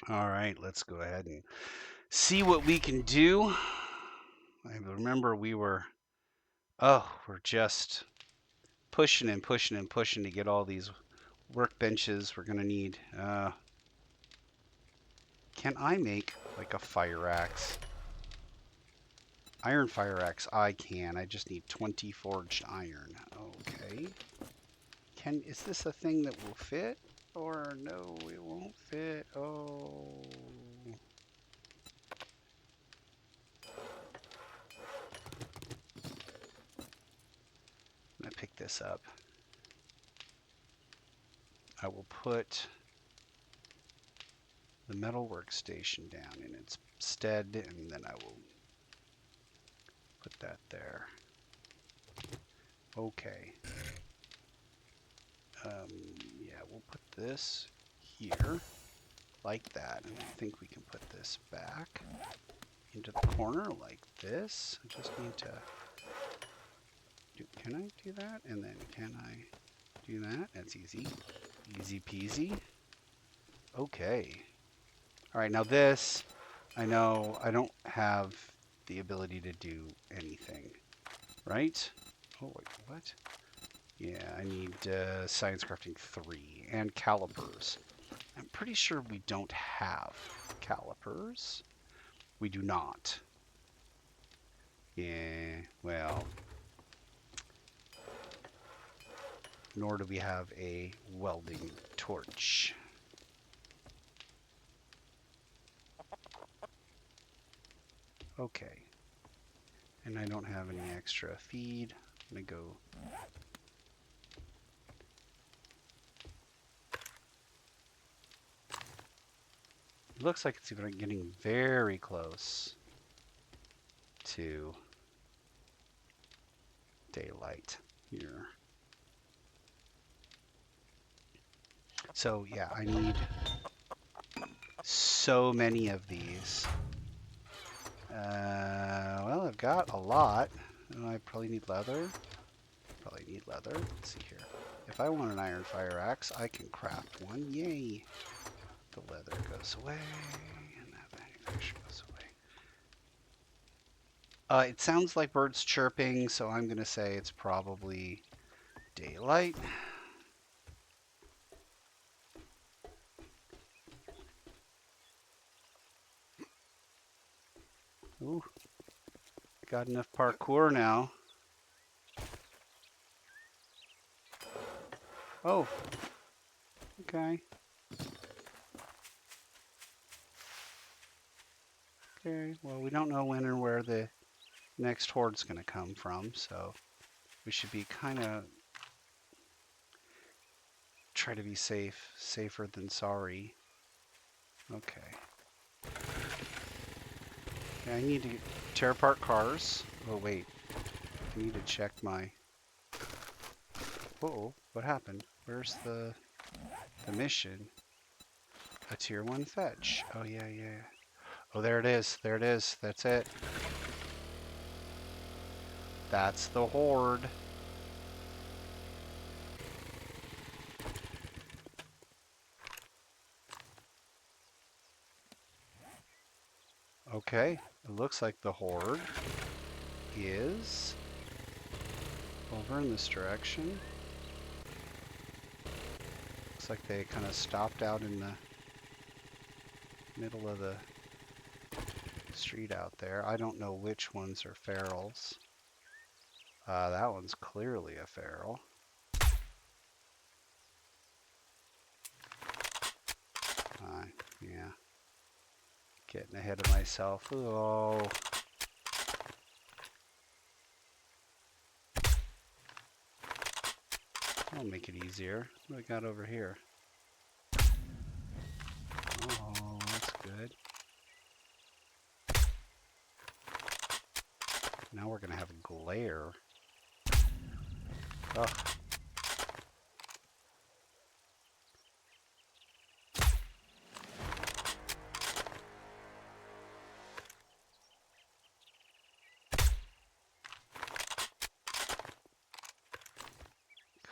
All right, let's go ahead and see what we can do. I remember we're just pushing and pushing and pushing to get all these workbenches we're going to need. Can I make like a fire axe? Iron fire axe, I can. I just need 20 forged iron. Okay. Is this a thing that will fit? Or no, it won't fit. Oh. I'm going to pick this up. I will put the metal workstation down in its stead, and then I will put that there. Okay. Yeah, we'll put this here like that, and I think we can put this back into the corner like this. I just need to can I do that? And then can I do that? That's easy. Easy peasy. Okay. All right, now this, I know I don't have the ability to do anything, right? Oh, wait, what? Yeah, I need science crafting 3 and calipers. I'm pretty sure we don't have calipers. We do not. Yeah, well, nor do we have a welding torch. Okay. And I don't have any extra feed. I'm gonna go. It looks like it's even getting very close to daylight here. So yeah, I need so many of these. Well, I've got a lot. I probably need leather. Probably need leather. Let's see here. If I want an iron fire axe, I can craft one. Yay! The leather goes away, and that manufacturing goes away. It sounds like birds chirping, so I'm going to say it's probably daylight. Ooh, got enough parkour now. Oh, okay. Okay, well, we don't know when or where the next horde's going to come from, so we should be kind of try to be safer than sorry. Okay. I need to tear apart cars. Oh, wait. I need to check my... Uh-oh, what happened? Where's the mission? A tier 1 fetch. Oh, yeah, yeah. Oh, there it is. There it is. That's it. That's the horde. Okay, it looks like the horde is over in this direction. Looks like they kind of stopped out in the middle of the street out there. I don't know which ones are ferals. That one's clearly a feral. Yeah. Getting ahead of myself. Oh. I'll make it easier. What do I got over here? Oh, that's good. Now we're gonna have a glare. Ugh.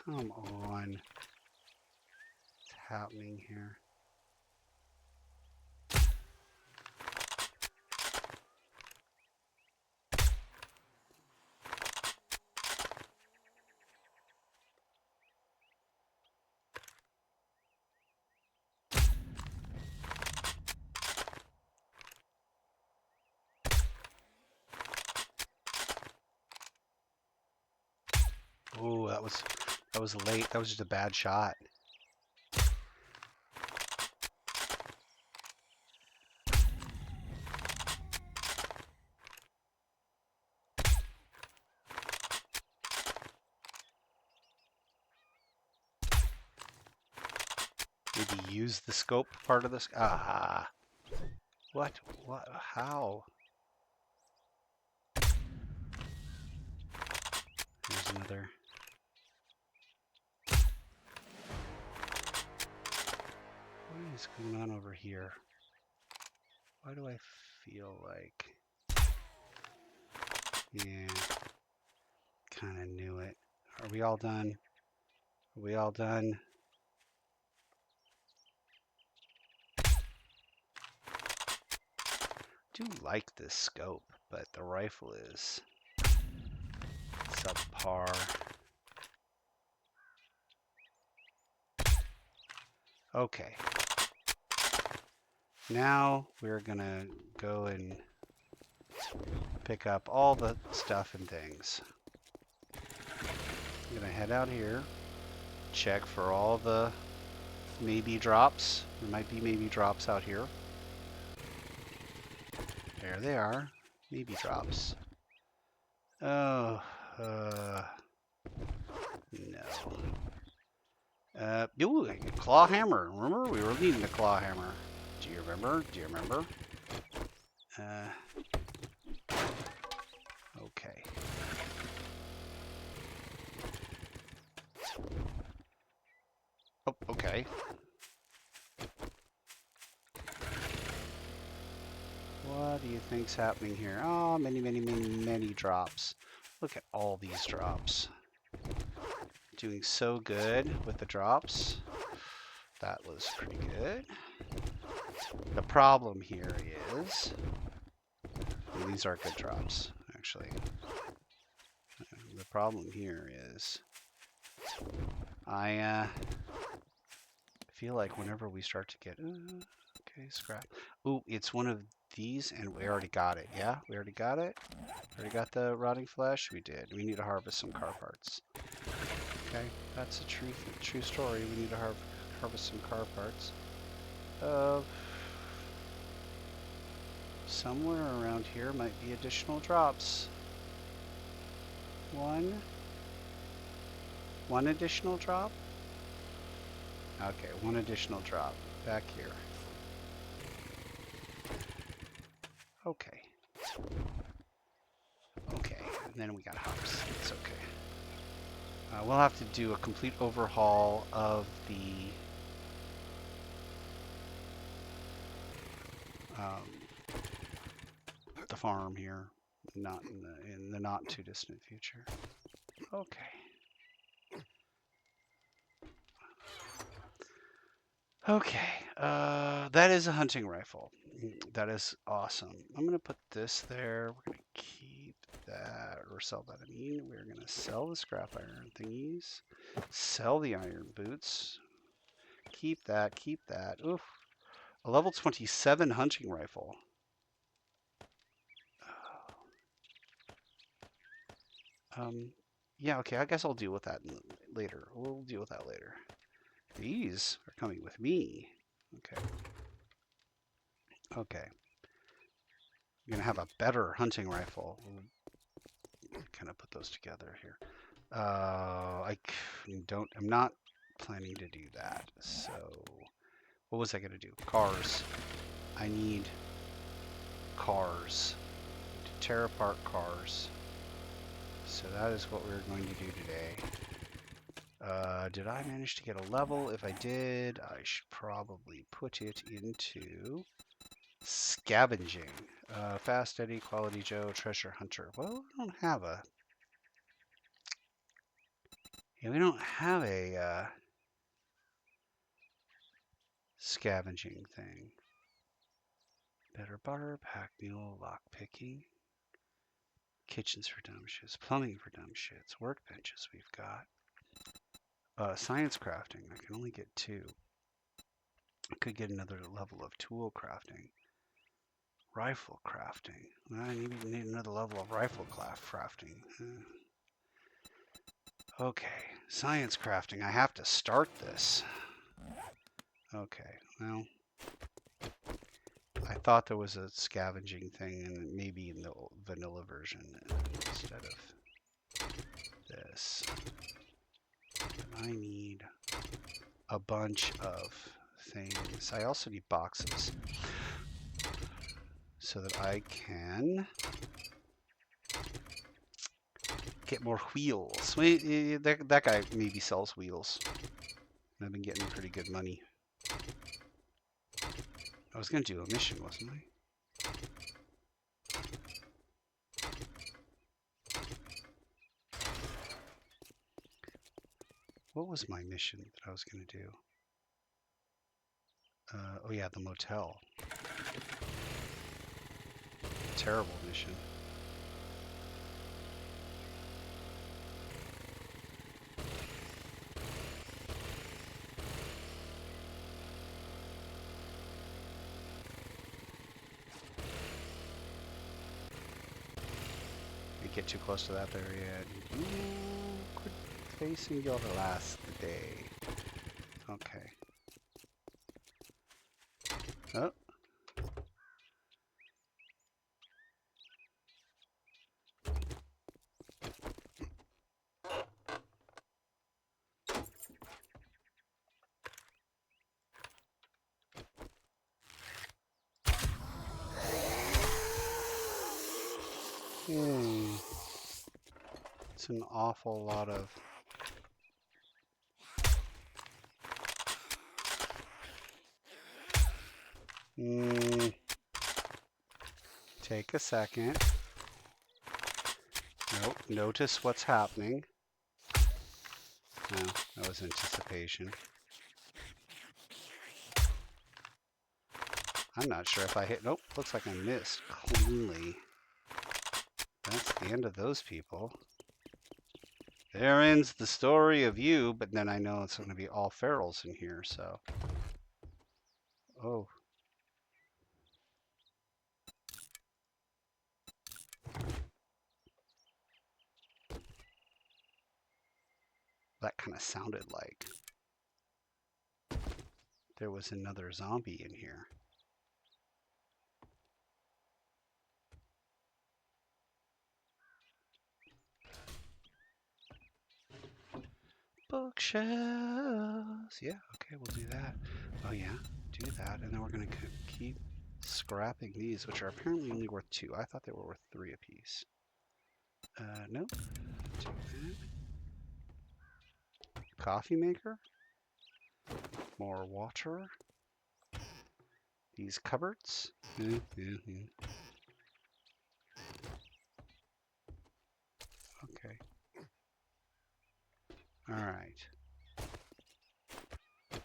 Come on. What's happening here? was late. That was just a bad shot. Maybe use the scope part of this. Ah. What? What? How? There's another. What is going on over here? Why do I feel like... Yeah. Kind of knew it. Are we all done? Are we all done? I do like this scope, but the rifle is subpar. Okay. Now we're gonna go and pick up all the stuff and things. I'm gonna head out here, check for all the maybe drops. There might be maybe drops out here. There they are. Maybe drops. Oh, no. Ooh, claw hammer. Remember? We were needing a claw hammer. Do you remember? Do you remember? Okay. Oh, okay. What do you think's happening here? Oh, many drops. Look at all these drops. Doing so good with the drops. That was pretty good. The problem here is... These are good drops, actually. The problem here is... I feel like whenever we start to get... okay, scrap. Ooh, it's one of these, and we already got it. Yeah, we already got it. Already got the rotting flesh. We did. We need to harvest some car parts. Okay, that's a true story. We need to harvest some car parts. Somewhere around here might be additional drops. One additional drop. Okay, one additional drop back here. Okay. Okay, and then we got hops. It's okay. We'll have to do a complete overhaul of the farm here, not in the not too distant future. Okay. Okay, that is a hunting rifle. That is awesome. I'm gonna put this there. We're gonna keep that, or sell that. I mean, we're gonna sell the scrap iron thingies, sell the iron boots. Keep that. Keep that. Oof, a level 27 hunting rifle. Yeah. Okay. I guess I'll deal with that later. We'll deal with that later. These are coming with me. Okay. Okay. I'm gonna have a better hunting rifle. We'll kind of put those together here. I'm not planning to do that. So, what was I gonna do? Cars. I need cars. To tear apart cars. So that is what we're going to do today. Did I manage to get a level? If I did, I should probably put it into scavenging. Fast Eddie, Quality Joe, Treasure Hunter. Well, we don't have a... Yeah, we don't have a scavenging thing. Better butter, pack mule, lock picking. Kitchens for dumb shits, plumbing for dumb shits, workbenches we've got. Science crafting, I can only get 2. I could get another level of tool crafting. Rifle crafting. Well, I need another level of rifle crafting. Okay. Science crafting. I have to start this. Okay, well, I thought there was a scavenging thing, and maybe in the vanilla version instead of this. But I need a bunch of things. I also need boxes so that I can get more wheels. Wait, that guy maybe sells wheels. I've been getting pretty good money. I was going to do a mission, wasn't I? What was my mission that I was going to do? Oh yeah, the motel. Terrible mission. You get too close to that area, you could facing your last day. Okay. Oh. It's an awful lot of take a second. Nope. Notice what's happening. No, that was anticipation. I'm not sure if I hit. Nope. Looks like I missed cleanly. That's the end of those people. There ends the story of you, but then I know it's going to be all ferals in here, so. Oh. That kind of sounded like there was another zombie in here. Bookshelves. Yeah, okay, we'll do that. Oh yeah, do that. And then we're going to keep scrapping these, which are apparently only worth 2. I thought they were worth 3 apiece. Nope. Do that. Coffee maker. More water. These cupboards. Okay. All right.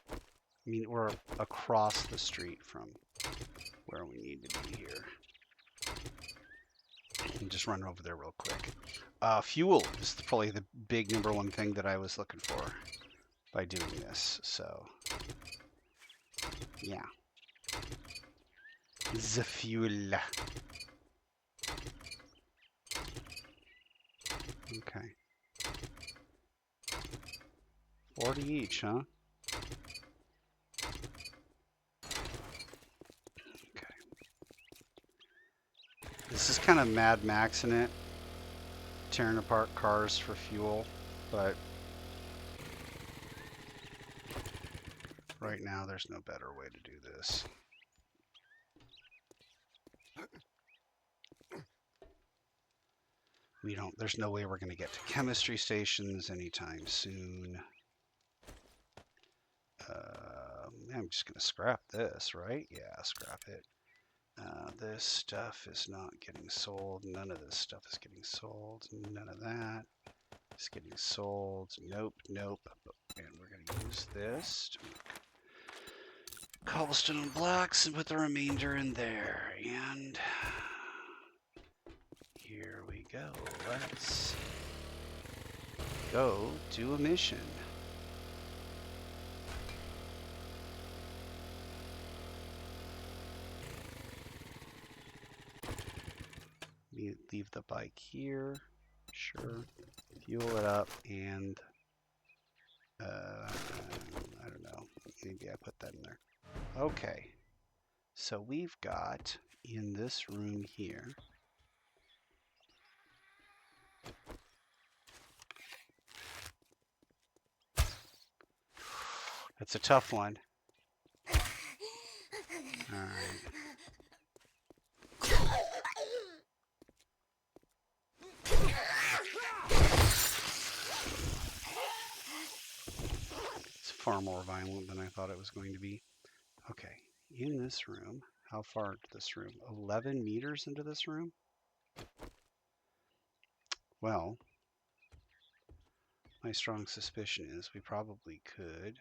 I mean, we're across the street from where we need to be here. And just run over there real quick. Fuel is probably the big #1 thing that I was looking for by doing this. So, yeah. The fuel. Okay. 40 each, huh? Okay. This is kind of Mad Maxing it, tearing apart cars for fuel, but right now there's no better way to do this. There's no way we're going to get to chemistry stations anytime soon. I'm just going to scrap this, right? Yeah, scrap it. This stuff is not getting sold. None of this stuff is getting sold. None of that is getting sold. Nope, nope. And we're going to use this to make cobblestone blocks and put the remainder in there. And here we go. Let's go do a mission. Leave the bike here. Sure. Fuel it up and I don't know. Maybe I put that in there. Okay. So we've got in this room here. That's a tough one. All right. It's far more violent than I thought it was going to be. Okay, in this room, how far into this room? 11 meters into this room? Well, my strong suspicion is we probably could.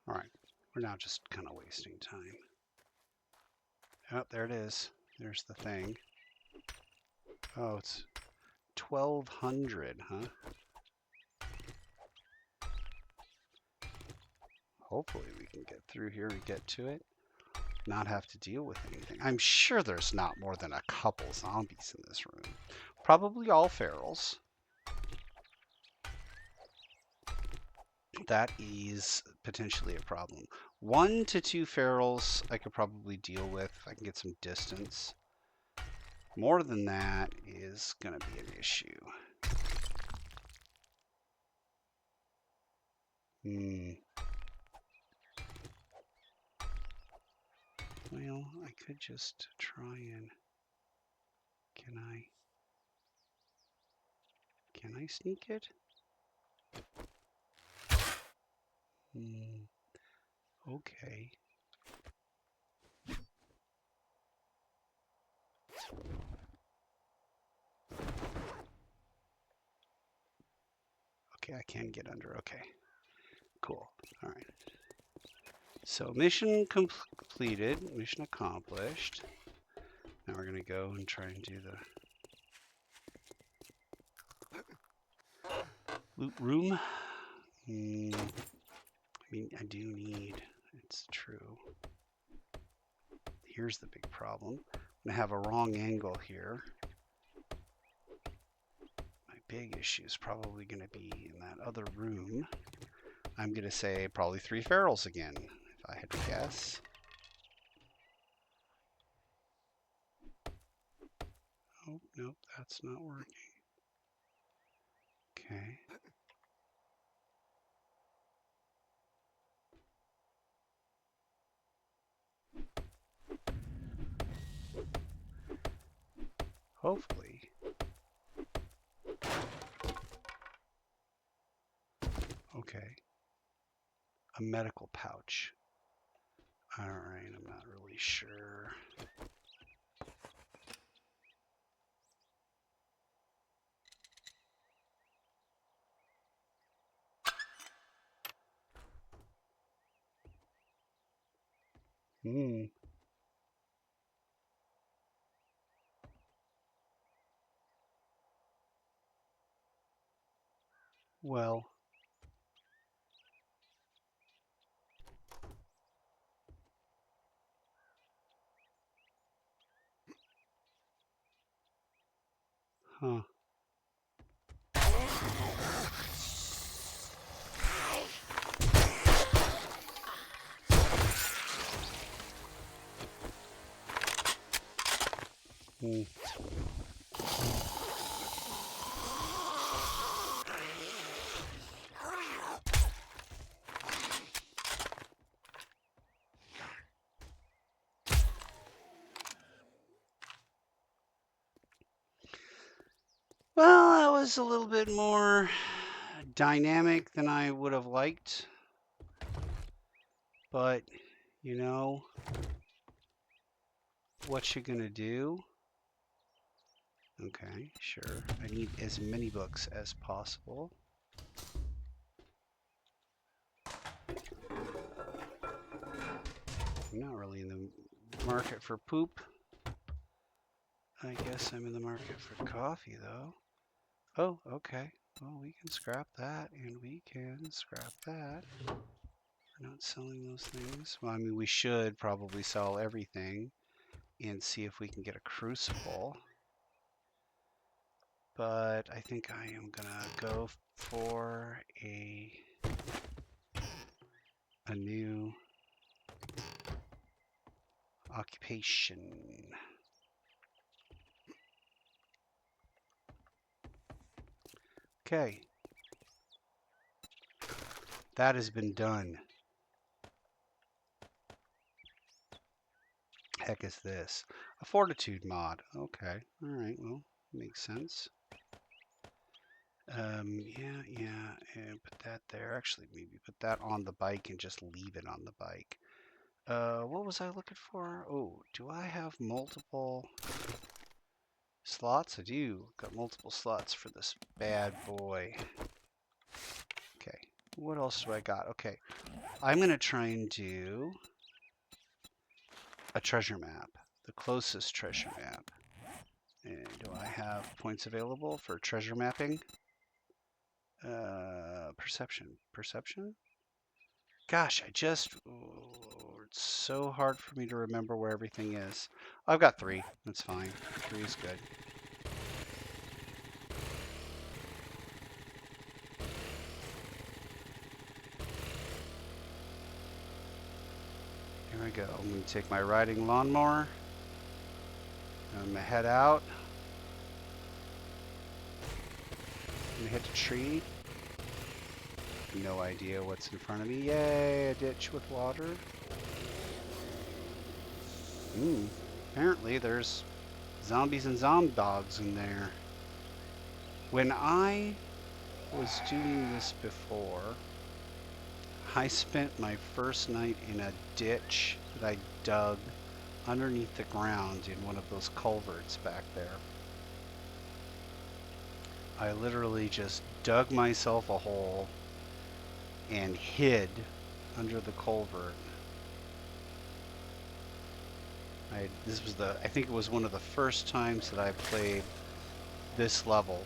All right, we're now just kind of wasting time. Oh, there it is. There's the thing. Oh, it's 1200, huh? Hopefully we can get through here and get to it. Not have to deal with anything. I'm sure there's not more than a couple zombies in this room. Probably all ferals. That is potentially a problem. 1 to 2 ferals I could probably deal with if I can get some distance. More than that is going to be an issue. Well, I could just try and... Can I sneak it? Okay. Okay, I can get under. Okay. Cool. All right. So mission completed. Mission accomplished. Now we're going to go and try and do the loot room. I mean, I do need... It's true. Here's the big problem. I'm going to have a wrong angle here. My big issue is probably going to be in that other room. I'm going to say probably 3 ferals again, if I had to guess. Oh, nope, that's not working. Okay. Hopefully. Okay. A medical pouch. All right, I'm not really sure. Well, huh. Well, that was a little bit more dynamic than I would have liked. But, you know, what you gonna do? Okay, sure. I need as many books as possible. I'm not really in the market for poop. I guess I'm in the market for coffee, though. Oh, okay. Well, we can scrap that, and we can scrap that. We're not selling those things. Well, I mean, we should probably sell everything and see if we can get a crucible. But I think I am gonna go for a new occupation. Okay. That has been done. Heck is this? A fortitude mod. Okay. All right. Well, makes sense. Yeah. And put that there. Actually, maybe put that on the bike and just leave it on the bike. What was I looking for? Oh, do I have multiple slots? I do. Got multiple slots for this bad boy. Okay. What else do I got? Okay. I'm going to try and do a treasure map. The closest treasure map. And do I have points available for treasure mapping? Perception? Gosh, it's so hard for me to remember where everything is. I've got 3. That's fine. 3 is good. Here we go. I'm going to take my riding lawnmower. I'm going to head out. I'm going to hit the tree. No idea what's in front of me. Yay, a ditch with water. Apparently there's zombies and zomdogs in there. When I was doing this before, I spent my first night in a ditch that I dug underneath the ground in one of those culverts back there. I literally just dug myself a hole and hid under the culvert. I think it was one of the first times that I played this level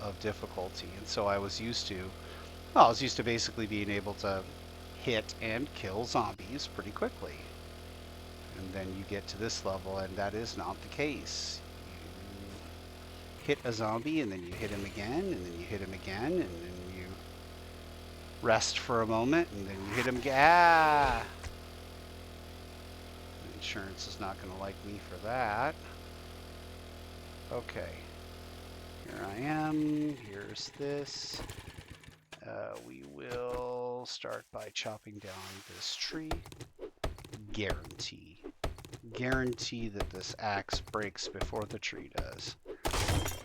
of difficulty, and so I was used to basically being able to hit and kill zombies pretty quickly. And then you get to this level and that is not the case. You hit a zombie and then you hit him again and then you hit him again and then you rest for a moment and then you hit him again. Ah! Insurance is not going to like me for that. Okay. Here I am. Here's this. We will start by chopping down this tree. Guarantee that this axe breaks before the tree does.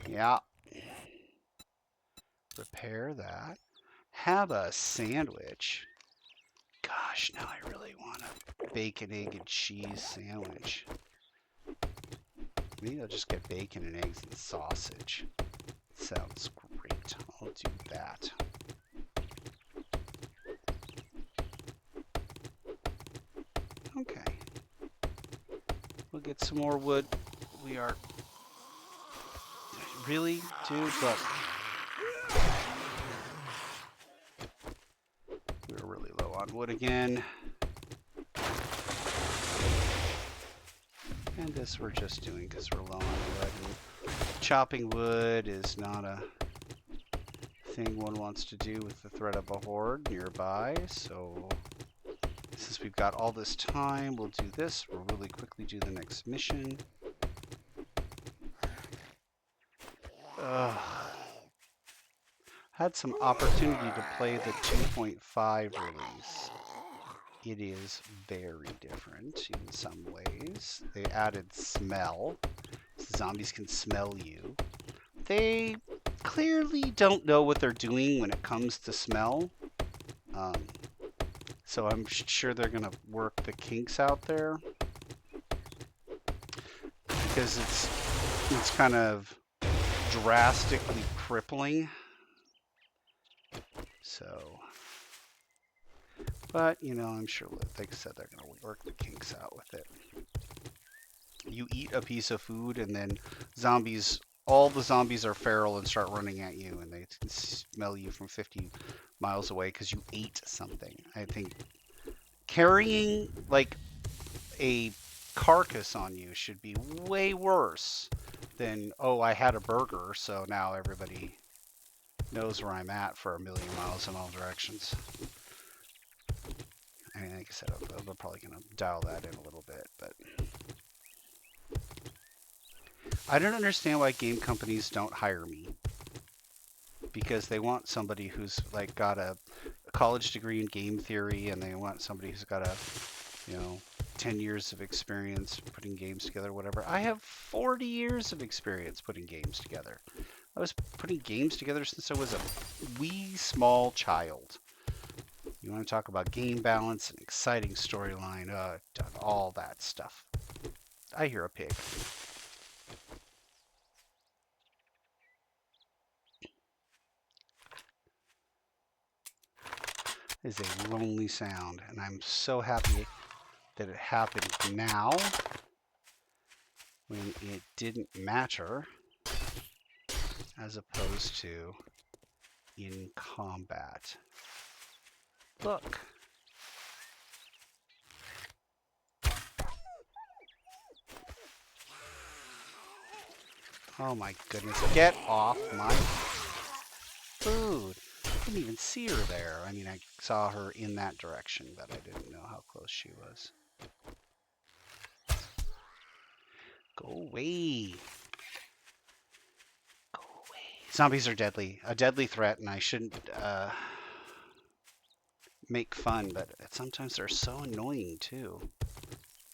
Yeah. Repair that. Have a sandwich. Gosh, now I really want a bacon, egg, and cheese sandwich. Maybe I'll just get bacon and eggs and sausage. Sounds great. I'll do that. Okay. We'll get some more wood. We are... Really? Dude, look. We're really low on wood again. And this we're just doing because we're low on wood. And chopping wood is not a thing one wants to do with the threat of a horde nearby, so since we've got all this time, we'll do this. We'll really quickly do the next mission. Had some opportunity to play the 2.5 release. It is very different in some ways. They added smell. Zombies can smell you. They clearly don't know what they're doing when it comes to smell. So I'm sure they're going to work the kinks out there. Because it's kind of drastically crippling. So, but, you know, I'm sure, like I said, they're going to work the kinks out with it. You eat a piece of food, and then zombies, all the zombies are feral and start running at you, and they can smell you from 50 miles away because you ate something. I think carrying like a carcass on you should be way worse than, oh, I had a burger, so now everybody knows where I'm at for a million miles in all directions. I mean, like I said, I'm probably going to dial that in a little bit, but I don't understand why game companies don't hire me, because they want somebody who's like got a college degree in game theory, and they want somebody who's got a, you know, 10 years of experience putting games together, whatever. I have 40 years of experience putting games together. I was putting games together since I was a wee small child. You want to talk about game balance and exciting storyline? I've done all that stuff. I hear a pig. It is a lonely sound, and I'm so happy that it happened now when it didn't matter, as opposed to in combat. Look. Oh my goodness. Get off my food. I didn't even see her there. I mean, I saw her in that direction, but I didn't know how close she was. Go away. Go away. Zombies are deadly. A deadly threat, and I shouldn't make fun, but sometimes they're so annoying too.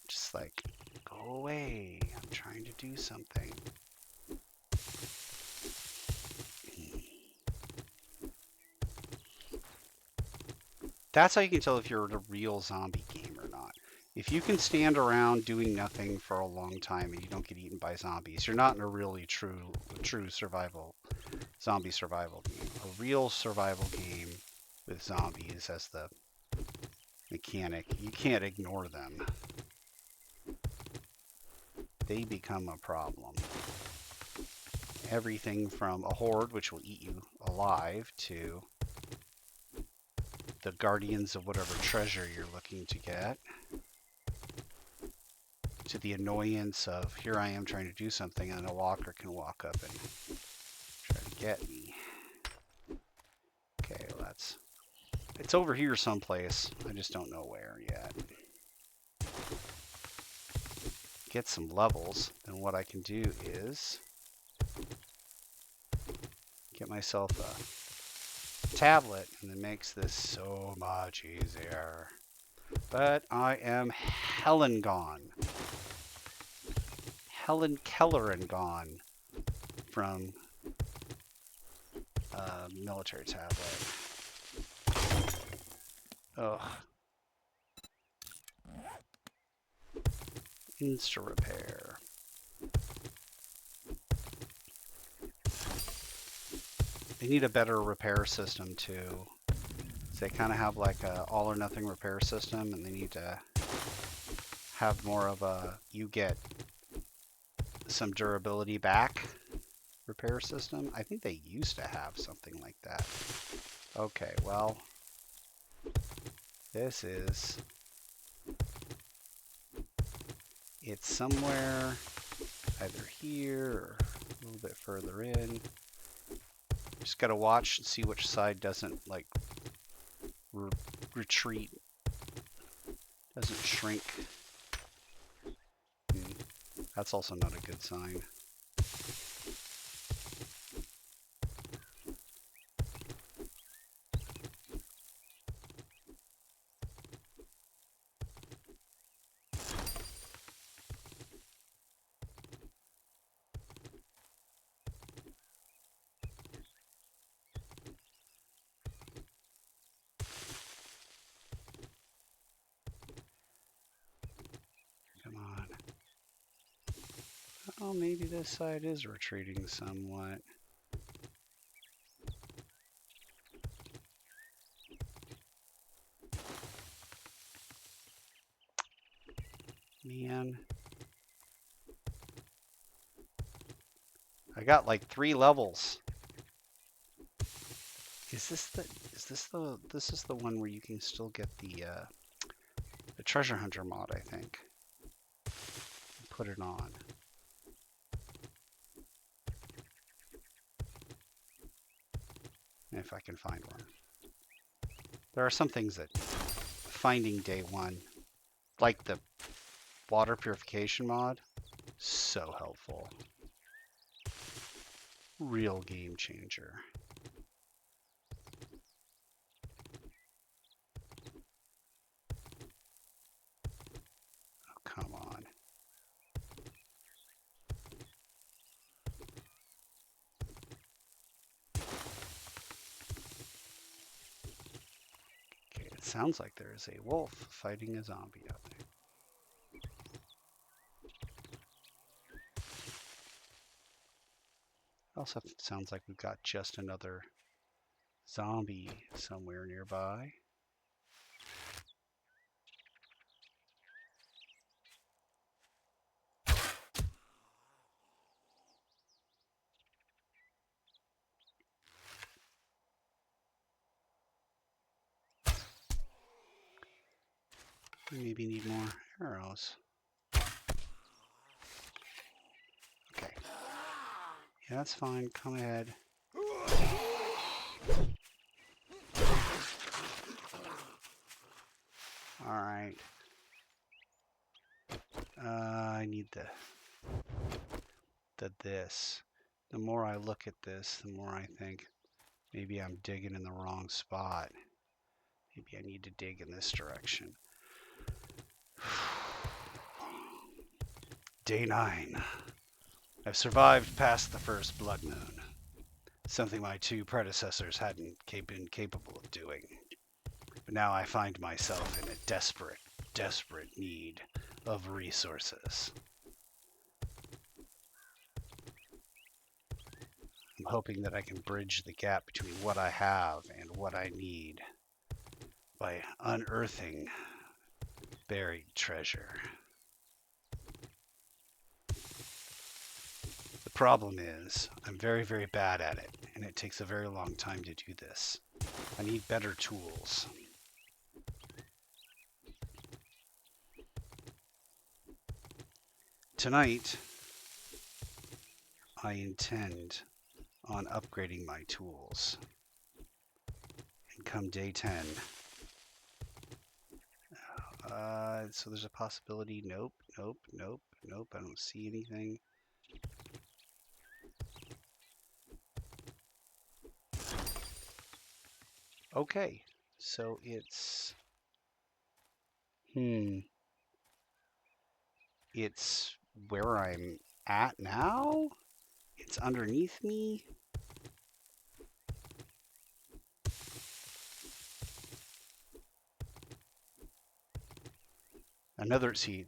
Just like, go away. I'm trying to do something. That's how you can tell if you're in a real zombie game or not. If you can stand around doing nothing for a long time and you don't get eaten by zombies, you're not in a really true zombie survival game. A real survival game with zombies as the mechanic, you can't ignore them. They become a problem. Everything from a horde, which will eat you alive, to the guardians of whatever treasure you're looking to get, to the annoyance of, here I am trying to do something, and a walker can walk up and try to get me. Okay, well it's over here someplace. I just don't know where yet. Get some levels, then what I can do is get myself a tablet, and it makes this so much easier. But I am Helen gone. Helen Keller and gone from military tablet. Ugh. Insta repair. They need a better repair system too. So they kind of have like a all or nothing repair system, and they need to have more of a you get some durability back repair system. I think they used to have something like that. Okay, well, this is, it's somewhere either here or a little bit further in. Just gotta watch and see which side doesn't like retreat, doesn't shrink. That's also not a good sign. Come on. Oh, maybe this side is retreating somewhat. Man. I got like 3 levels. This is the one where you can still get the treasure hunter mod, I think. Put it on. If I can find one. There are some things that finding day one, like the water purification mod, so helpful. Real game changer. Oh, come on. Okay, it sounds like there is a wolf fighting a zombie out there. Also sounds like we've got just another zombie somewhere nearby. Maybe need more arrows. Okay. Yeah, that's fine. Come ahead. Alright. I need this. The more I look at this, the more I think maybe I'm digging in the wrong spot. Maybe I need to dig in this direction. Day 9. I've survived past the first blood moon. Something my 2 predecessors hadn't been capable of doing. But now I find myself in a desperate need of resources. I'm hoping that I can bridge the gap between what I have and what I need by unearthing buried treasure. The problem is, I'm very, very bad at it, and it takes a very long time to do this. I need better tools. Tonight, I intend on upgrading my tools. And come day 10, so there's a possibility. Nope. I don't see anything. Okay, so it's it's where I'm at now. It's underneath me.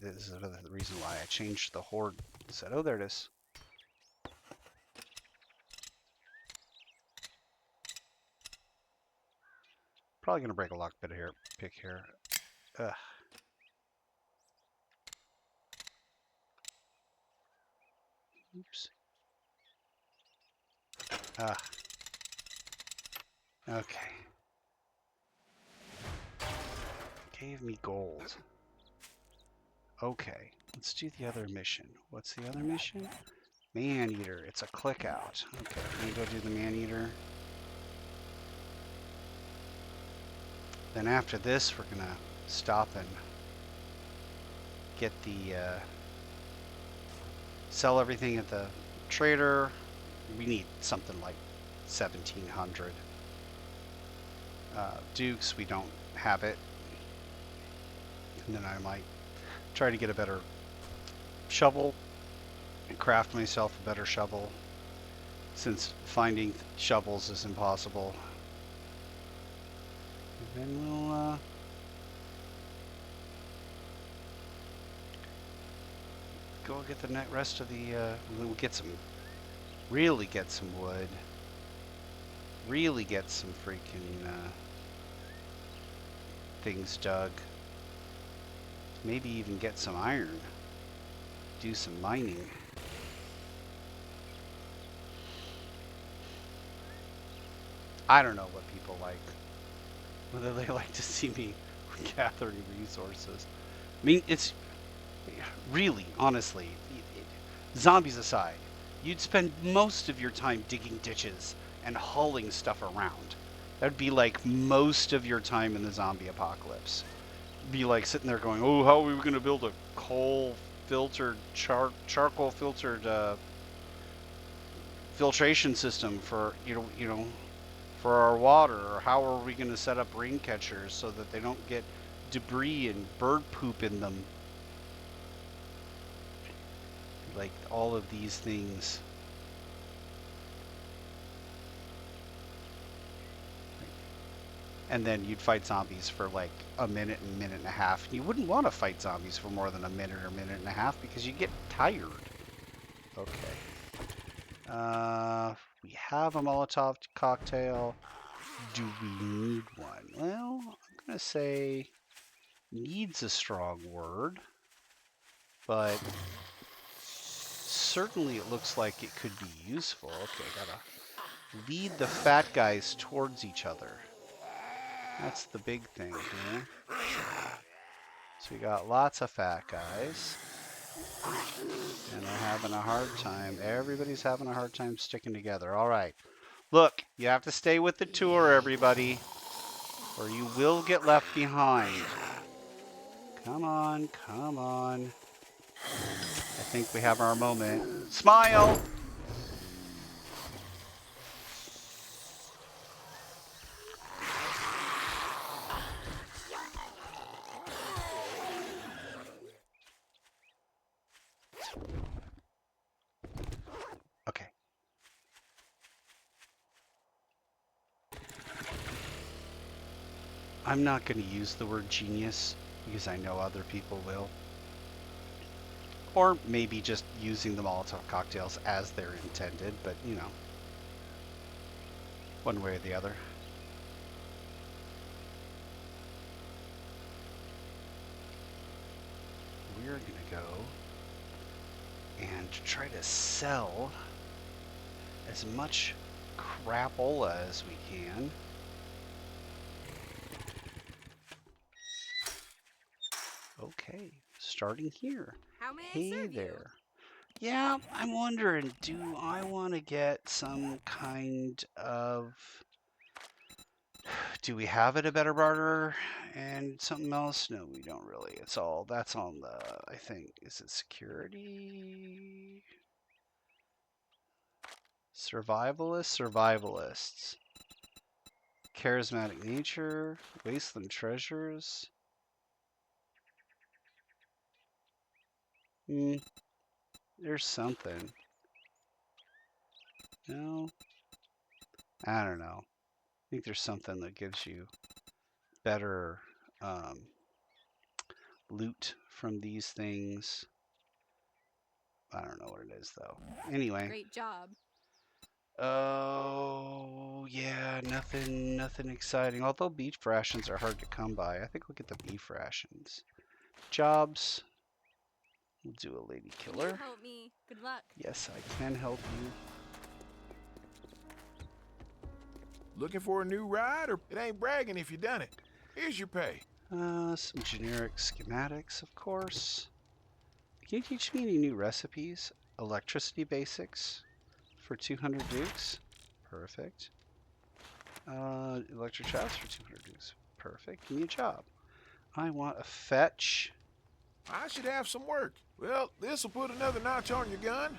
This is another reason why I changed the horde set. Oh, there it is. Probably gonna break a lock pick here. Ugh. Oops. Okay. Gave me gold. Okay, let's do the other mission. What's the other mission? Man-eater. It's a click out. Okay, let me go do the man-eater. Then after this, we're gonna stop and get the sell everything at the trader. We need something like 1,700 dukes. We don't have it. And then I might try to get a better shovel and craft myself a better shovel, since finding shovels is impossible. And then we'll go get the rest of the we'll get some, really get some wood, really get some freaking things dug, maybe even get some iron, do some mining. I don't know what people like. Whether they like to see me gathering resources. I mean, it's really, honestly, zombies aside, you'd spend most of your time digging ditches and hauling stuff around. That'd be like most of your time in the zombie apocalypse. Be like sitting there going, "Oh, how are we going to build a coal filtered charcoal filtered filtration system for for our water, or how are we going to set up rain catchers so that they don't get debris and bird poop in them?" Like all of these things. And then you'd fight zombies for like a minute and a half. You wouldn't want to fight zombies for more than a minute or minute and a half because you get tired. Okay. We have a Molotov cocktail. Do we need one? Well, I'm going to say needs a strong word, but certainly it looks like it could be useful. Okay, gotta lead the fat guys towards each other. That's the big thing here. So we got lots of fat guys, and they're having a hard time. Everybody's having a hard time sticking together. All right. Look, you have to stay with the tour, everybody, or you will get left behind. Come on, come on. I think we have our moment. Smile! Okay. I'm not going to use the word genius because I know other people will. Or maybe just using the Molotov cocktails as they're intended, but you know, one way or the other. We're going to go and try to sell as much crapola as we can. Okay, starting here. How may I Hey serve there. Yeah, I'm wondering, do I want to get some kind of... Do we have it a better barter and something else? No, we don't really. It's all, that's on the, I think, is it security? Survivalists. Charismatic nature, wasteland treasures. Hmm, there's something. No, I don't know. I think there's something that gives you better um, loot from these things. I don't know what it is though. Anyway. Great job. Oh yeah, nothing exciting. Although beef rations are hard to come by. I think we'll get the beef rations. Jobs. We'll do a lady Can killer. you help me? Good luck. Yes, I can help you. Looking for a new ride, or it ain't bragging if you done it. Here's your pay. Some generic schematics, of course. Can you teach me any new recipes? Electricity basics for 200 dukes. Perfect. Electric shafts for 200 dukes. Perfect. Give me a job. I want a fetch. I should have some work. Well, this'll put another notch on your gun.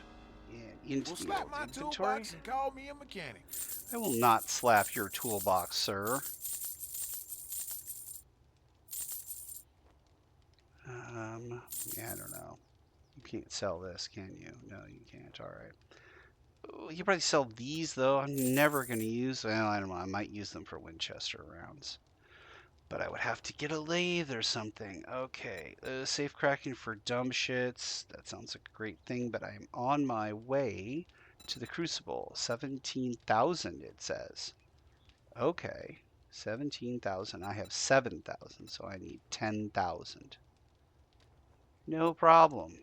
And into We'll the slap old my inventory. toolbox and call me a mechanic. I will not slap your toolbox, sir. Yeah, I don't know. You can't sell this, can you? No, you can't. All right. You probably sell these, though. I'm never going to use them. Well, I don't know. I might use them for Winchester rounds. But I would have to get a lathe or something. Okay. Safe cracking for dumb shits. That sounds like a great thing, but I'm on my way to the Crucible. 17,000, it says. Okay. 17,000. I have 7,000, so I need 10,000. No problem.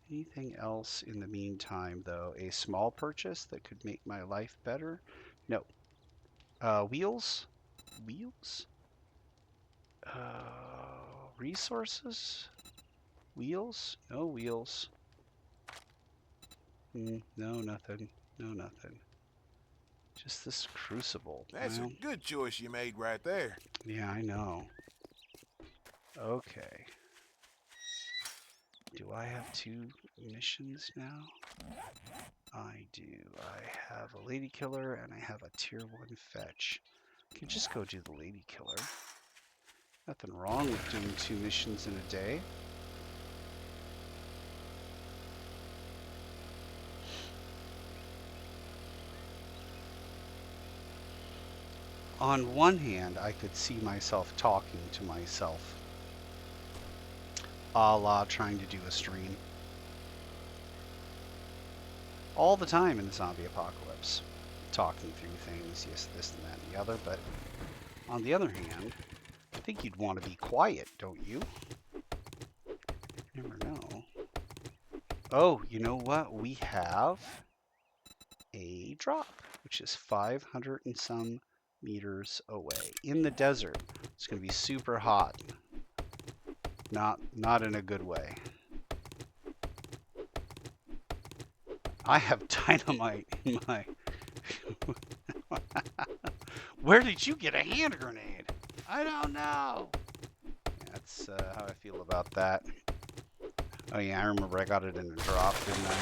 Anything else in the meantime, though? A small purchase that could make my life better? No. Wheels? Wheels? Resources? Wheels? No wheels. No, nothing. No, nothing. Just this crucible. That's a Well, good choice you made right there. yeah, I know. Okay. Do I have 2 missions now? I do. I have a lady killer and I have a tier 1 fetch. I can just go do the lady killer. Nothing wrong with doing 2 missions in a day. On one hand, I could see myself talking to myself, a la trying to do a stream. All the time in the zombie apocalypse, talking through things, yes, this and that and the other, but on the other hand, I think you'd want to be quiet, don't you? Never know. Oh, you know what? We have a drop, which is 500 and some meters away in the desert. It's going to be super hot. Not in a good way. I have dynamite in my... Where did you get a hand grenade? I don't know. That's how I feel about that. Oh yeah, I remember I got it in a drop, didn't I?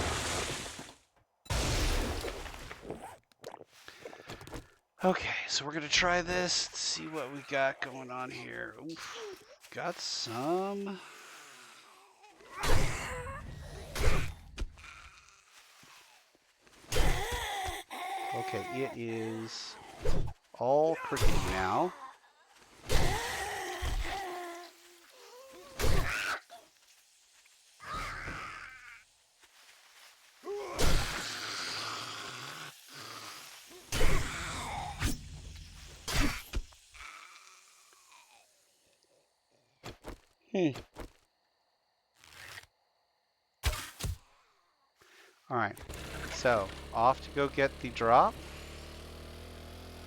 Okay, so we're gonna try this. Let's see what we got going on here. Oof, got some. Okay, it is all crickety now. Alright, so off to go get the drop.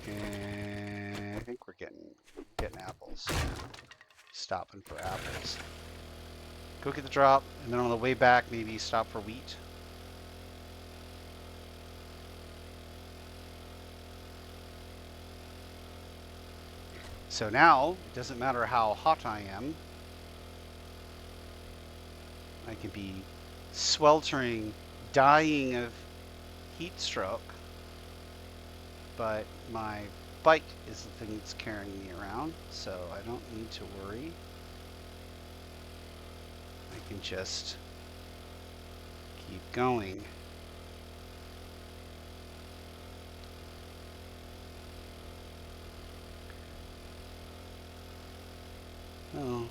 And I think we're getting apples. Stopping for apples. Go get the drop, and then on the way back, maybe stop for wheat. So now, it doesn't matter how hot I am. I can be sweltering, dying of heat stroke. But my bike is the thing that's carrying me around, so I don't need to worry. I can just keep going. Oh.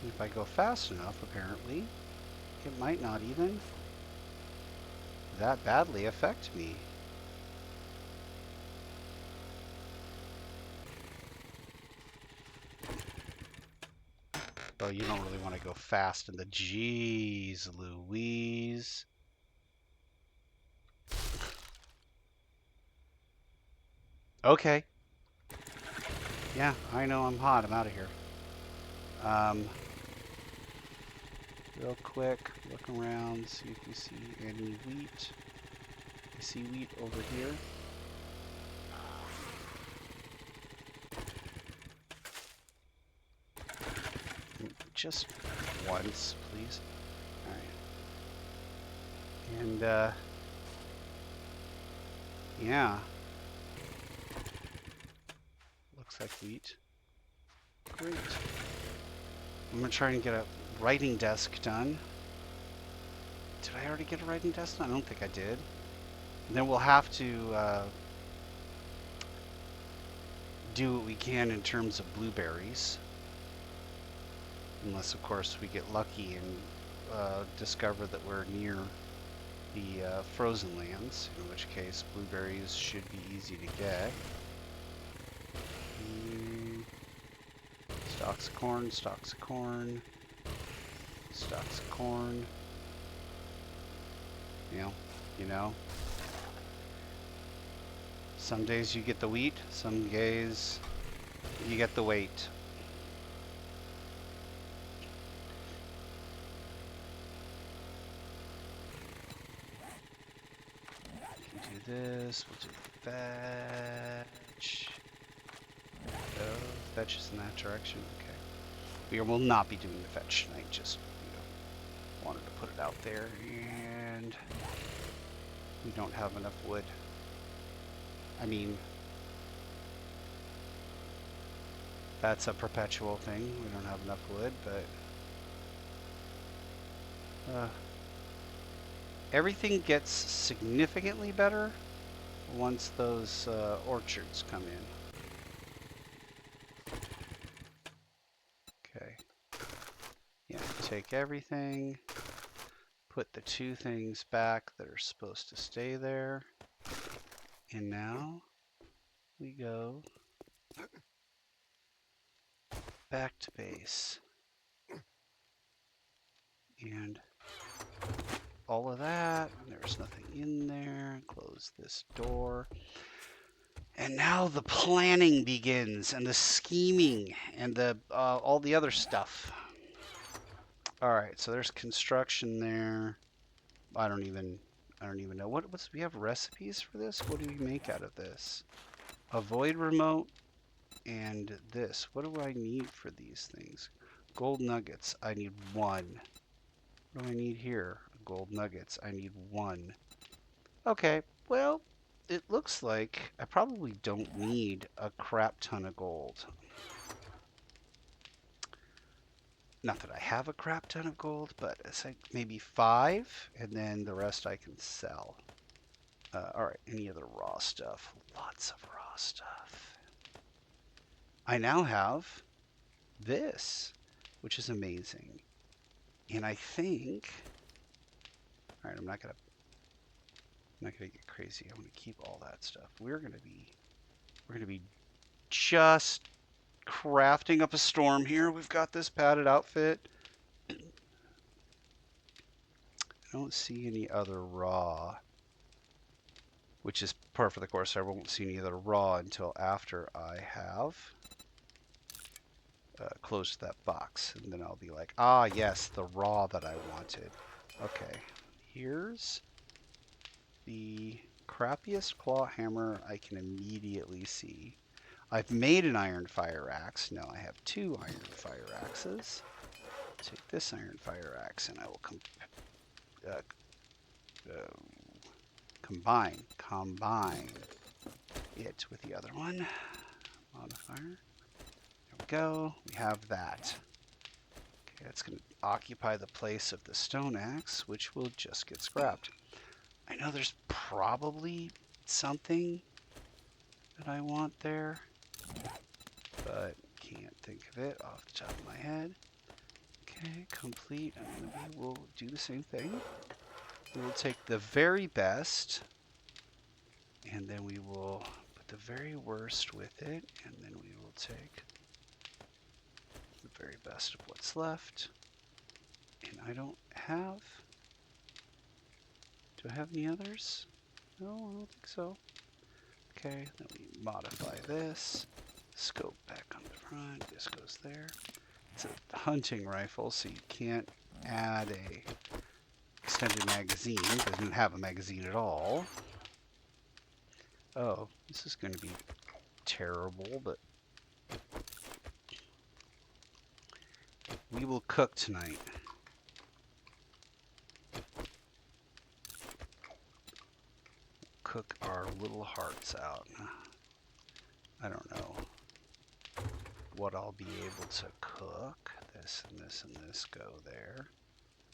If I go fast enough, apparently, it might not even that badly affect me. Oh, you don't really want to go fast in the... Jeez Louise. Okay. Yeah, I know I'm hot. I'm out of here. Real quick, look around, see if you see any wheat. I see wheat over here. Just once, please. Alright. And, yeah. Looks like wheat. Great. I'm gonna try and get a writing desk done. Did I already get a writing desk done? I don't think I did. And then we'll have to do what we can in terms of blueberries. Unless, of course, we get lucky and discover that we're near the frozen lands, in which case blueberries should be easy to get. Stalks of corn, stalks of corn, stalks of corn. You know. Some days you get the wheat, some days you get the weight. We can do this, we'll do fetch. Go, fetch is in that direction, okay. We will not be doing the fetch tonight, just, wanted to put it out there, and we don't have enough wood. I mean, that's a perpetual thing. We don't have enough wood, but everything gets significantly better once those orchards come in. Okay. Yeah, take everything, put the two things back that are supposed to stay there, and now we go back to base. And all of that, there's nothing in there. Close this door. And now the planning begins, and the scheming, and the all the other stuff. All right, so there's construction there. I don't even know what's. We have recipes for this. What do we make out of this? A void remote and this. What do I need for these things? Gold nuggets. I need 1. What do I need here? Gold nuggets. I need 1. Okay, well, it looks like I probably don't need a crap ton of gold. Not that I have a crap ton of gold, but it's like maybe 5, and then the rest I can sell. All right, any other raw stuff? Lots of raw stuff. I now have this, which is amazing. And I think, all right, I'm not gonna get crazy. I'm gonna keep all that stuff. We're gonna be just crafting up a storm here. We've got this padded outfit. I don't see any other raw, which is par for the course. I won't see any other raw until after I have closed that box, and then I'll be like, ah, yes, the raw that I wanted. Okay, here's the crappiest claw hammer I can immediately see. I've made an iron fire axe. Now I have 2 iron fire axes. Take this iron fire axe, and I will combine it with the other one. Modifier. There we go. We have that. Okay, that's going to occupy the place of the stone axe, which will just get scrapped. I know there's probably something that I want there, but can't think of it off the top of my head. Okay, complete, and we will do the same thing. We will take the very best, and then we will put the very worst with it, and then we will take the very best of what's left. And I don't have... Do I have any others? No, I don't think so. Okay, then we modify this. Scope back on the front. This goes there. It's a hunting rifle, so you can't add a extended magazine. It doesn't have a magazine at all. Oh, this is going to be terrible, but we will cook tonight. Cook our little hearts out. I don't know what I'll be able to cook. This and this and this go there.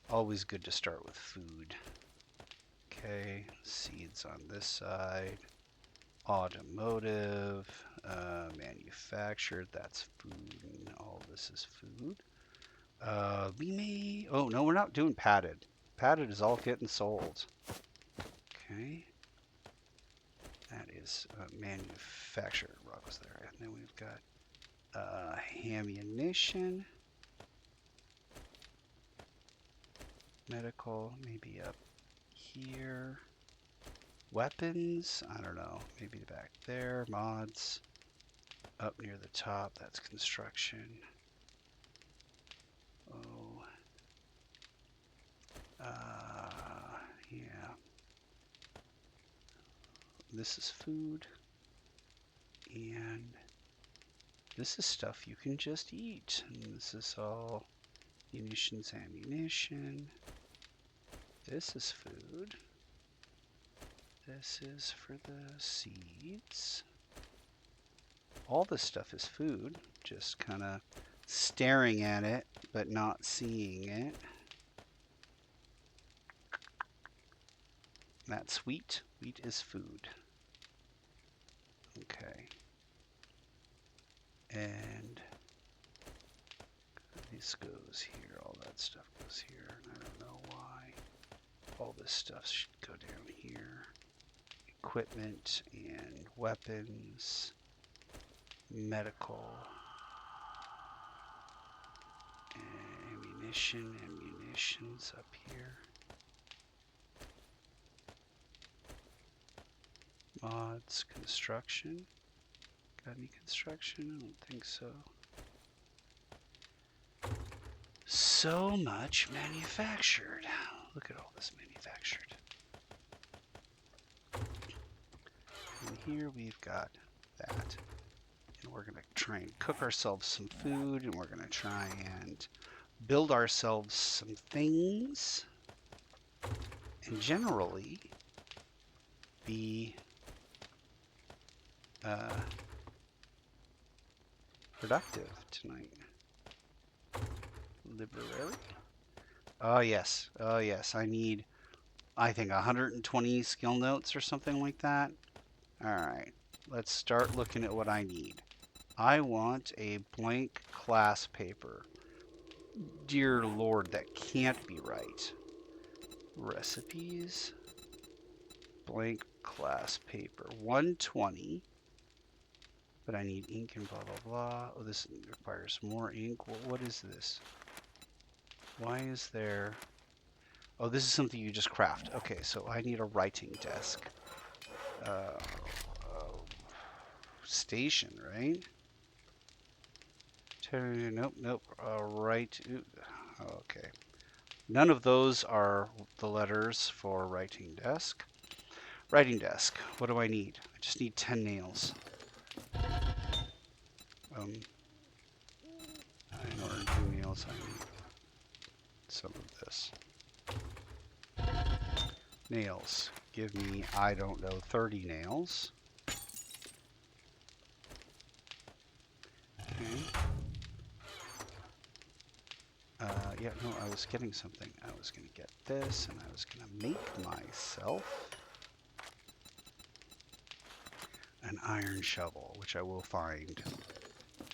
Always good to start with food. Okay, seeds on this side. Automotive, manufactured, that's food, and all this is food. We may, oh no, we're not doing padded. Padded is all getting sold. Okay. That is manufactured rocks there. And then we've got ammunition. Medical, maybe up here. weapons. I don't know. Maybe back there. Mods. Up near the top. That's construction. Oh. Yeah. This is food. And this is stuff you can just eat. And this is all munitions, ammunition. This is food. This is for the seeds. All this stuff is food. Just kind of staring at it, but not seeing it. That's wheat. Wheat is food. Okay. And this goes here. All that stuff goes here. I don't know why. All this stuff should go down here. Equipment and weapons. Medical. Ammunition and munitions up here. Mods, construction. Got any construction? I don't think so. So much manufactured. Look at all this manufactured. And here we've got that. And we're going to try and cook ourselves some food, and we're going to try and build ourselves some things, and generally be productive tonight. Library. Oh yes, oh yes. I need, I think, 120 skill notes or something like that. All right, let's start looking at what I need. I want a blank class paper. Dear Lord, that can't be right. Recipes. Blank class paper. 120. But I need ink and blah, blah, blah. Oh, this requires more ink. Well, what is this? Why is there... Oh, this is something you just craft. Okay, so I need a writing desk. Station, right? Nope, nope. Right. Okay. None of those are the letters for writing desk. Writing desk. What do I need? I just need 10 nails. In order to do nails, I need some of this. Nails. Give me, I don't know, 30 nails. Okay. Yeah, no, I was getting something. I was going to get this, and I was going to make myself an iron shovel, which I will find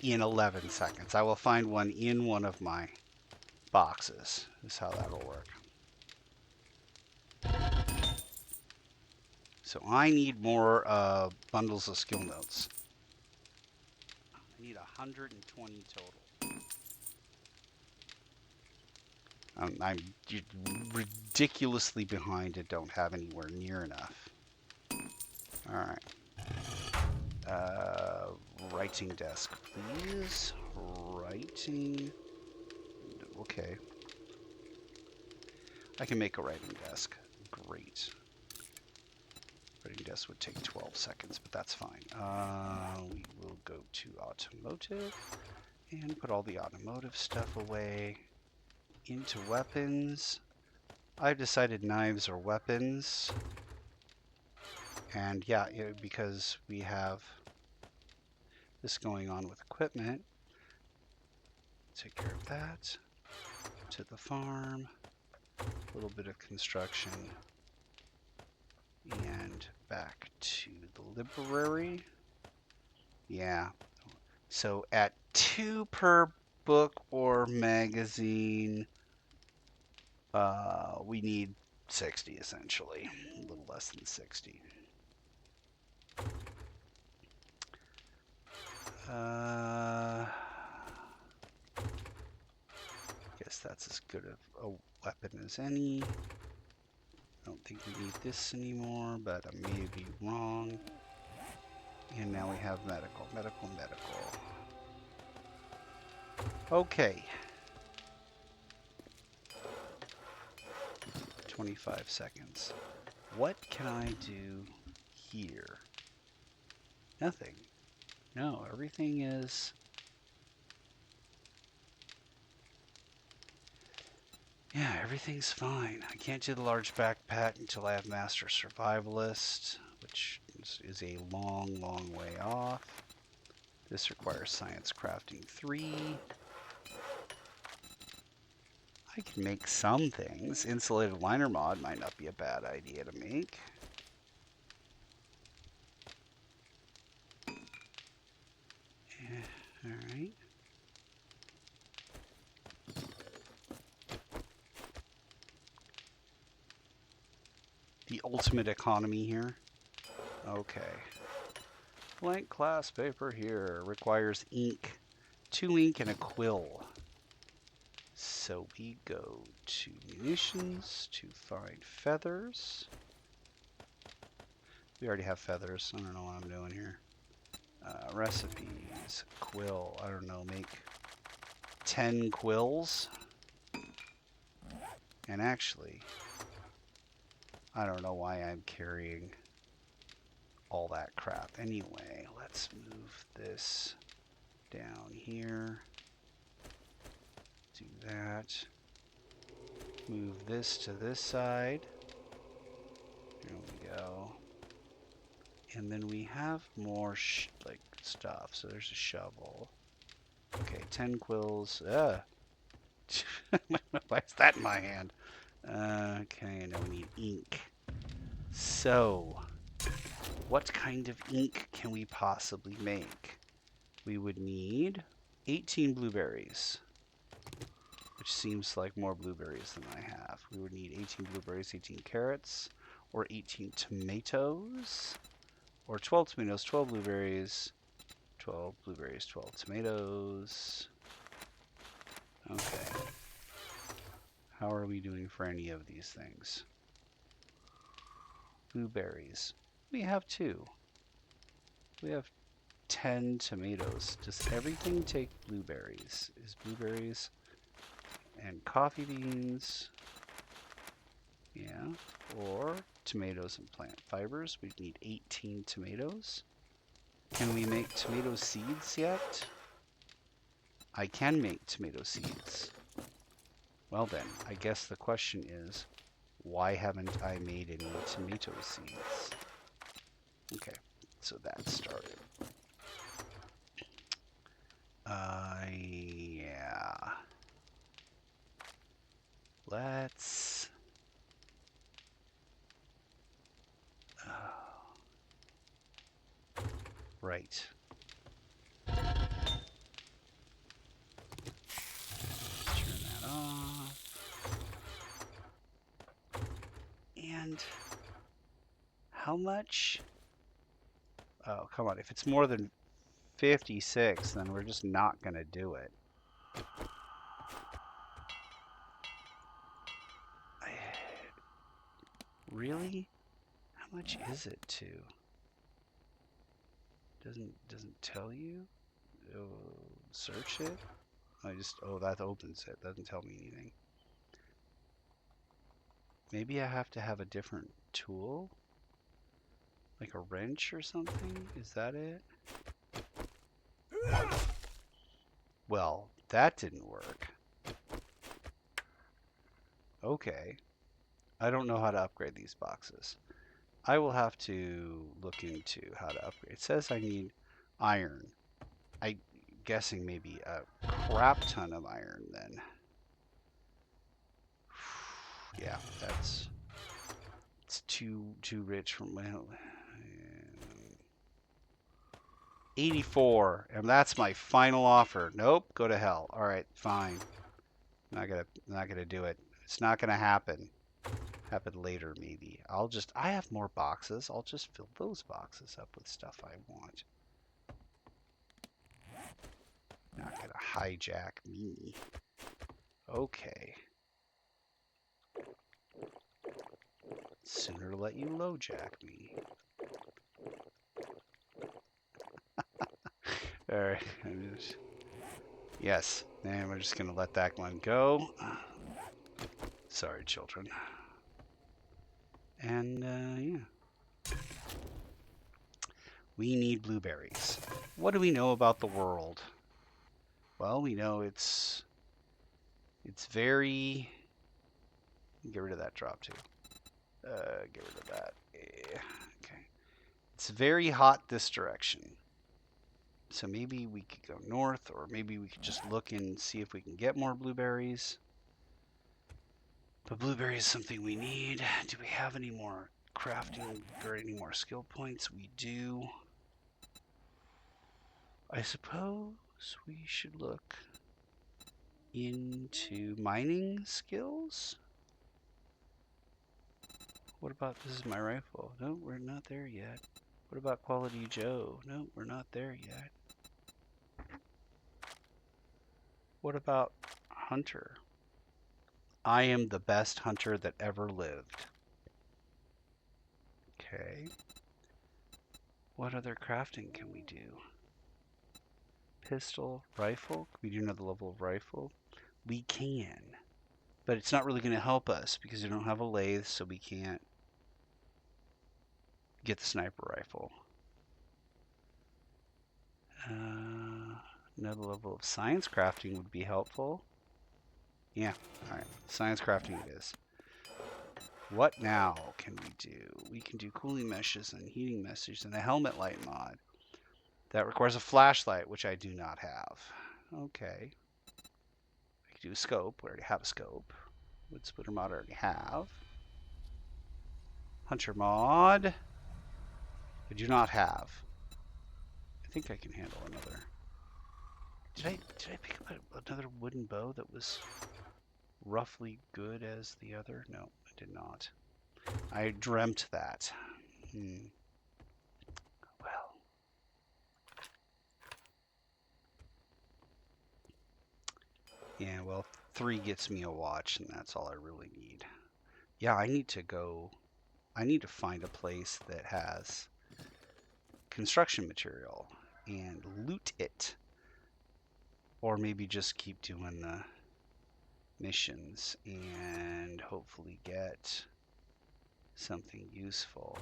in 11 seconds. I will find one in one of my boxes, is how that'll work. So I need more bundles of skill notes. I need 120 total. I'm ridiculously behind and don't have anywhere near enough. All right. Writing desk, please. Writing. Okay. I can make a writing desk. Great. Writing desk would take 12 seconds, but that's fine. We will go to automotive and put all the automotive stuff away. Into weapons. I've decided knives are weapons. And yeah, because we have this going on with equipment. Take care of that. To the farm. A little bit of construction. And back to the library. Yeah. So at 2 per book or magazine, we need 60 essentially. A little less than 60. Guess that's as good of a weapon as any. I don't think we need this anymore, but I may be wrong. And now we have medical, medical, medical. Okay. 25 seconds. What can I do here? Nothing. No, everything is... Yeah, everything's fine. I can't do the large backpack until I have Master Survivalist, which is a long, long way off. This requires Science Crafting 3. I can make some things. Insulated liner mod might not be a bad idea to make. Yeah, alright. The ultimate economy here. Okay. Blank class paper here. Requires ink. 2 ink and a quill. So we go to munitions to find feathers. We already have feathers. I don't know what I'm doing here. Recipes. Quill. I don't know. Make 10 quills. And actually, I don't know why I'm carrying all that crap. Anyway, let's move this down here. Do that. Move this to this side. There we go. And then we have more like stuff. So there's a shovel. Okay, 10 quills. Why is that in my hand? Okay, now we need ink. So, what kind of ink can we possibly make? We would need 18 blueberries, which seems like more blueberries than I have. We would need 18 blueberries, 18 carrots, or 18 tomatoes, or 12 tomatoes, 12 blueberries, 12 blueberries, 12 tomatoes. Okay. How are we doing for any of these things? Blueberries. We have 2. We have 10 tomatoes. Does everything take blueberries? Is blueberries and coffee beans? Yeah. Or tomatoes and plant fibers. We need 18 tomatoes. Can we make tomato seeds yet? I can make tomato seeds. Well then, I guess the question is, why haven't I made any tomato seeds? Okay, so that started. Yeah. Let's... right. Turn that off. And how much? Oh, come on. If it's more than 56, then we're just not going to do it. Really? How much is it to? Doesn't tell you? Search it? That opens it. Doesn't tell me anything. Maybe I have to have a different tool? Like a wrench or something? Is that it? Well, that didn't work. Okay. I don't know how to upgrade these boxes. I will have to look into how to upgrade. It says I need iron. I'm guessing maybe a crap ton of iron then. Yeah, it's too rich for my 84, and that's my final offer. Nope, go to hell. All right, fine. Not gonna do it. It's not gonna happen. Happen later, maybe. I have more boxes. I'll just fill those boxes up with stuff I want. Not gonna hijack me. Okay. Sooner let you low jack me. All right. Yes. And we're just gonna let that one go. Sorry, children. And yeah. We need blueberries. What do we know about the world? Well, we know it's very. Get rid of that drop too. Get rid of that. Yeah. Okay. It's very hot this direction. So maybe we could go north, or maybe we could just look and see if we can get more blueberries. But blueberry is something we need. Do we have any more crafting or any more skill points? We do. I suppose we should look into mining skills. What about, this is my rifle. No, we're not there yet. What about Quality Joe? No, we're not there yet. What about Hunter? I am the best hunter that ever lived. Okay. What other crafting can we do? Pistol, rifle? Can we do another level of rifle? We can. But it's not really going to help us because we don't have a lathe, so we can't get the sniper rifle. Another level of science crafting would be helpful. Yeah, alright. Science crafting it is. What now can we do? We can do cooling meshes and heating meshes and a helmet light mod. That requires a flashlight, which I do not have. Okay. I can do a scope. We already have a scope. Wood splitter mod I already have. Hunter mod. I do not have. I think I can handle another. Did I pick up another wooden bow that was roughly good as the other? No, I did not. I dreamt that. Well. Yeah, well, 3 gets me a watch, and that's all I really need. Yeah, I need to find a place that has construction material and loot it. Or maybe just keep doing the missions and hopefully get something useful.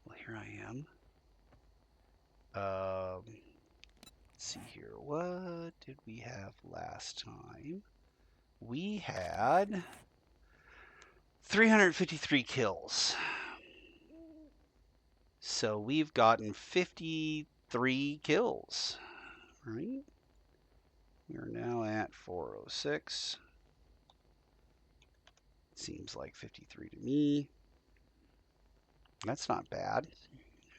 Well, here I am. Let's see here. What did we have last time? We had 353 kills. So we've gotten 53 kills, right? We are now at 406. Seems like 53 to me. That's not bad.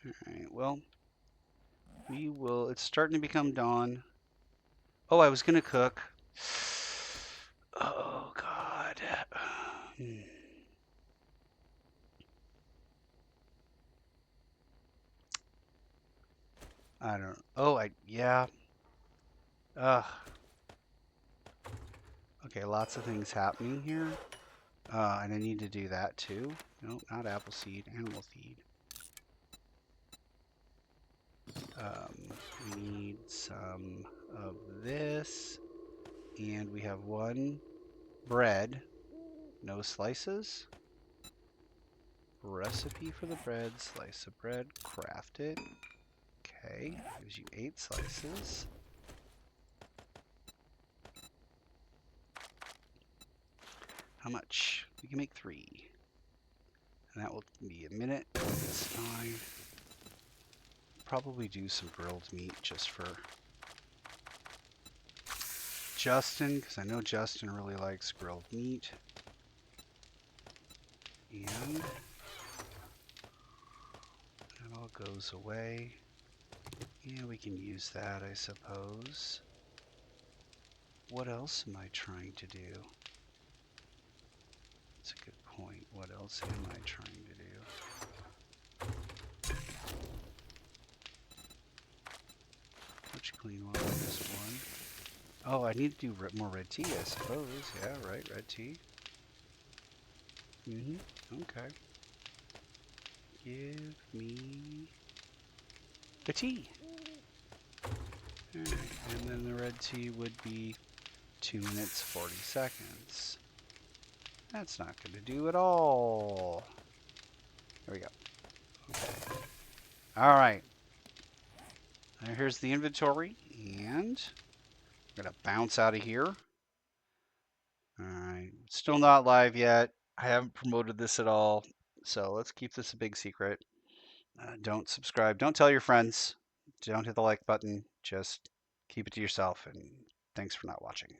All right, well, we will. It's starting to become dawn. Oh, I was going to cook. Oh, God. I don't. Oh, yeah. Ugh. Okay, lots of things happening here. And I need to do that too. No, not apple seed, animal feed. We need some of this. And we have 1 bread. No slices. Recipe for the bread. Slice of bread. Craft it. Okay. Gives you 8 slices. How much? We can make 3. And that will be a minute. It's fine. Probably do some grilled meat just for Justin, because I know Justin really likes grilled meat. And that all goes away. Yeah, we can use that, I suppose. What else am I trying to do? That's a good point. What else am I trying to do? Which clean one? This one. Oh, I need to do more red tea, I suppose. Yeah, right, red tea. Okay. Give me the tea. All right, and then the red tea would be 2 minutes 40 seconds. That's not going to do at all. There we go. Okay. All right. Now here's the inventory, and I'm going to bounce out of here. All right. Still not live yet. I haven't promoted this at all, so let's keep this a big secret. Don't subscribe. Don't tell your friends. Don't hit the like button. Just keep it to yourself, and thanks for not watching.